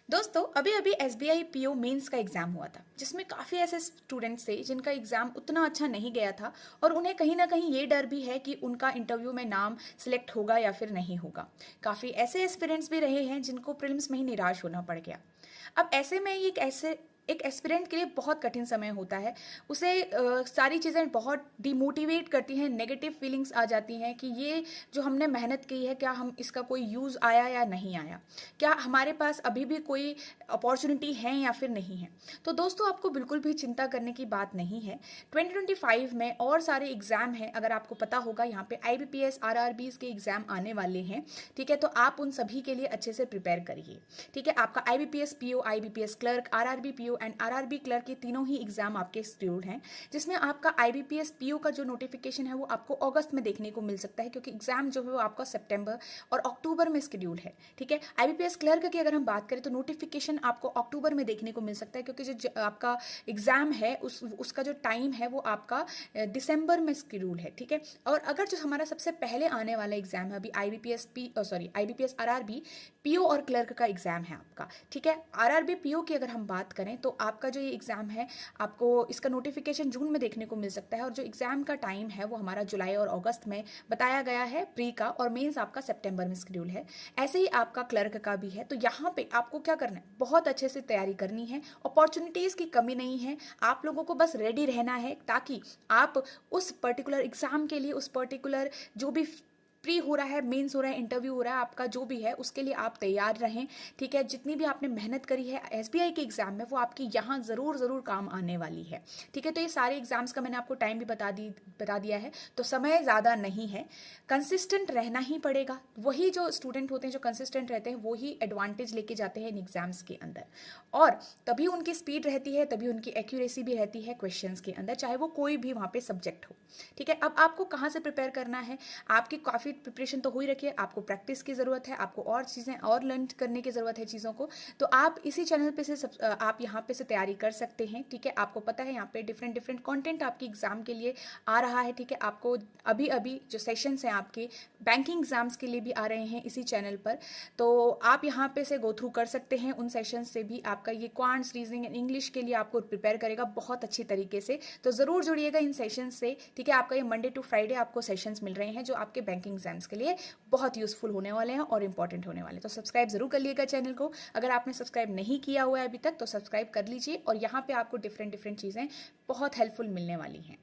दोस्तों अभी अभी एसबीआई पीओ मेंस का एग्जाम हुआ था जिसमें काफ़ी ऐसे स्टूडेंट्स थे जिनका एग्जाम उतना अच्छा नहीं गया था और उन्हें कहीं ना कहीं ये डर भी है कि उनका इंटरव्यू में नाम सिलेक्ट होगा या फिर नहीं होगा। काफ़ी ऐसे एस्पिरेंट्स भी रहे हैं जिनको प्रीलिम्स में ही निराश होना पड़ गया। अब ऐसे में एक एस्पिरेंट के लिए बहुत कठिन समय होता है। उसे सारी चीज़ें बहुत डिमोटिवेट करती हैं, नेगेटिव फीलिंग्स आ जाती हैं कि ये जो हमने मेहनत की है क्या हम इसका कोई यूज़ आया या नहीं आया, क्या हमारे पास अभी भी कोई अपॉर्चुनिटी है या फिर नहीं है। तो दोस्तों आपको बिल्कुल भी चिंता करने की बात नहीं है। 2025 में और सारे एग्जाम हैं, अगर आपको पता होगा यहाँ पे IBPS RRBs के एग्जाम आने वाले हैं। ठीक है, तो आप उन सभी के लिए अच्छे से प्रिपेयर करिए। ठीक है, आपका IBPS PO, IBPS clerk, RRB PO and RRB clerk के तीनों ही एग्जाम आपके शेड्यूल्ड हैं, जिसमें आपका IBPS PO का जो नोटिफिकेशन है वो आपको अगस्त में देखने को मिल सकता है, क्योंकि एग्जाम जो है वो आपका सितंबर और अक्टूबर में शेड्यूल है। ठीक है, IBPS क्लर्क की अगर हम बात करें तो नोटिफिकेशन आपको अक्टूबर में देखने को मिल सकता है, क्योंकि जो आपका एग्जाम है उसका जो टाइम है वो आपका दिसंबर में शेड्यूल है। ठीक है, और अगर जो हमारा सबसे पहले आने वाला एग्जाम है अभी IBPS RRB PO और क्लर्क का एग्जाम है आपका। ठीक है, RRB PO की अगर हम बात करें तो आपका जो ये एग्जाम है आपको इसका नोटिफिकेशन जून में देखने को मिल सकता है, और जो एग्जाम का टाइम है वो हमारा जुलाई और अगस्त में बताया गया है प्री का, और मेंस आपका सितंबर में शेड्यूल है। ऐसे ही आपका क्लर्क का भी है। तो यहाँ पे आपको क्या करना है, बहुत अच्छे से तैयारी करनी है। अपॉर्चुनिटीज़ की कमी नहीं है, आप लोगों को बस रेडी रहना है ताकि आप उस पर्टिकुलर एग्जाम के लिए, उस पर्टिकुलर जो भी प्री हो रहा है, मेंस हो रहा है, इंटरव्यू हो रहा है, आपका जो भी है उसके लिए आप तैयार रहें। ठीक है, जितनी भी आपने मेहनत करी है एसबीआई के एग्जाम में वो आपकी यहाँ ज़रूर काम आने वाली है। ठीक है, तो ये सारे एग्जाम्स का मैंने आपको टाइम भी बता दिया है, तो समय ज़्यादा नहीं है। कंसिस्टेंट रहना ही पड़ेगा। वही जो स्टूडेंट होते हैं जो कंसिस्टेंट रहते हैं वही एडवांटेज लेके जाते हैं इन एग्जाम्स के अंदर, और तभी उनकी स्पीड रहती है, तभी उनकी एक्यूरेसी भी रहती है क्वेश्चंस के अंदर, चाहे वो कोई भी वहाँ पे सब्जेक्ट हो। ठीक है, अब आपको कहाँ से प्रिपेयर करना है, आपकी काफ़ी प्रिपरेशन तो हो ही रखी है, आपको प्रैक्टिस की ज़रूरत है, आपको और चीज़ें और लर्न करने की ज़रूरत है चीज़ों को। तो आप इसी चैनल पे से आप यहाँ पे से तैयारी कर सकते हैं। ठीक है, आपको पता है यहाँ पे डिफरेंट कंटेंट आपकी एग्जाम के लिए आ रहा है। ठीक है, आपको अभी अभी जो सेशंस हैं आपके बैंकिंग एग्जाम्स के लिए भी आ रहे हैं इसी चैनल पर, तो आप यहाँ पे से गो थ्रू कर सकते हैं। उन सेशंस से भी आपका ये क्वांट्स, रीजनिंग एंड इंग्लिश के लिए आपको प्रिपेयर करेगा बहुत अच्छी तरीके से। तो ज़रूर जुड़िएगा इन सेशंस से। ठीक है, आपका ये मंडे टू फ्राइडे आपको सेशंस मिल रहे हैं जो आपके बैंकिंग एग्जाम्स के लिए बहुत यूजफुल होने वाले हैं और इंपॉर्टेंट होने वाले हैं। तो सब्सक्राइब जरूर कर लीजिएगा चैनल को। अगर आपने सब्सक्राइब नहीं किया हुआ है अभी तक तो सब्सक्राइब कर लीजिए, और यहाँ पे आपको डिफरेंट चीज़ें बहुत हेल्पफुल मिलने वाली हैं।